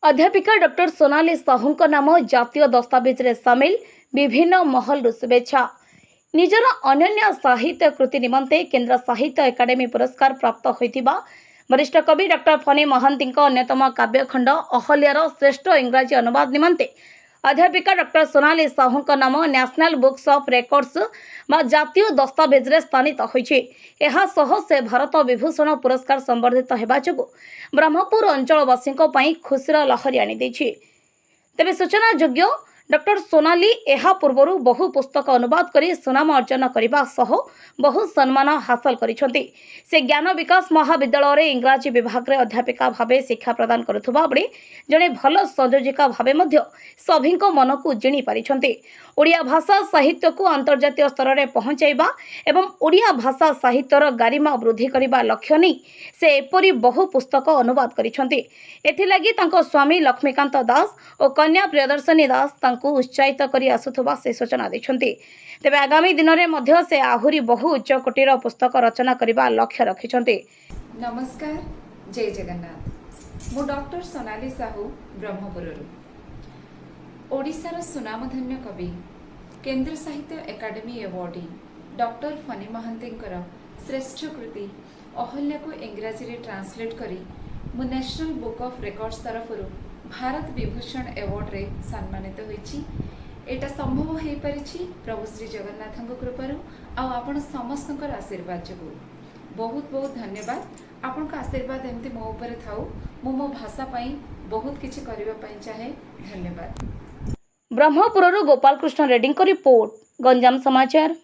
अध्यापिका डॉक्टर सोनाली साहू नाम जातीय दस्तावेज रे सामिल विभिन्न महल शुभेच्छा। निजर अनन्य साहित्य कृति निमंते केंद्र साहित्य एकाडेमी पुरस्कार प्राप्त होइतिबा वरिष्ठ कवि डॉक्टर फनी महांती अन्यतम काव्यखंड अहल्यार श्रेष्ठ इंग्राजी अनुवाद निमंते अध्यापिका डॉक्टर सोनाली साहू नाम नेशनल बुक्स ऑफ रेकॉर्ड्स बा जातीय दस्तावेज रे स्थानित होइछि। एहा सह से भारत विभूषण पुरस्कार संबर्धित हेबा जोगु ब्रह्मपुर अंचलवासी खुशीर लहरी आनी देछि। तेबे सूचना योग्य डॉक्टर सोनाली एहा पूर्वरु बहु पुस्तक अनुवाद करी सुनाम अर्जन करने सह बहु सम्मान हासिल करिसेंति। से ज्ञान विकास महाविद्यालय रे इंग्राजी विभाग रे अध्यापिका भावे शिक्षा प्रदान करुथुबा बेले जड़े भल संयोजिका भावे मध्य सभीको मन को जिणी पारिछंति। ओडिया भाषा साहित्य को अंतर्जातीय स्तर रे पहुंचाइबा एवं ओडिया भाषा साहित्यर गारिमा वृद्धि करबा लक्ष्य नै से एपरी बहु पुस्तक अनुवाद करिछंति। एथिलागी तांको स्वामी लक्ष्मीकांत दास और कन्या प्रियदर्शनी दास तांको उत्साहित करी आसुथुबा से सूचना दैछंति। तेबे आगामी दिन में मध्य से आहुरी बहु उच्च कोटीर पुस्तक रचना करबा लक्ष्य रखिछंति। नमस्कार, जय जगन्नाथ। मु डॉक्टर सोनाली साहू ब्रह्मपुररू ओडिशार सुनामधन्य कवि केंद्र साहित्य एकाडेमी अवार्डी डॉक्टर फनी महांतींकर श्रेष्ठ कृति अहल्या को इंग्राजी रे ट्रांसलेट करी मु नेशनल बुक ऑफ रेकॉर्ड्स तरफ भारत विभूषण अवार्ड रे सम्मानित होईछि। एटा संभव हो पारिछि प्रभु श्री जगन्नाथ कृपारू आपण समस्त आशीर्वाद जोगु। बहुत बहुत धन्यवाद। आपण का आशीर्वाद एमती मो ऊपर थाउ। मो भाषा पाई बहुत किछि करिवा पाई चाहे। धन्यवाद। ब्रह्मपुररू गोपाल कृष्ण रेड्डी को रिपोर्ट, गंजाम समाचार।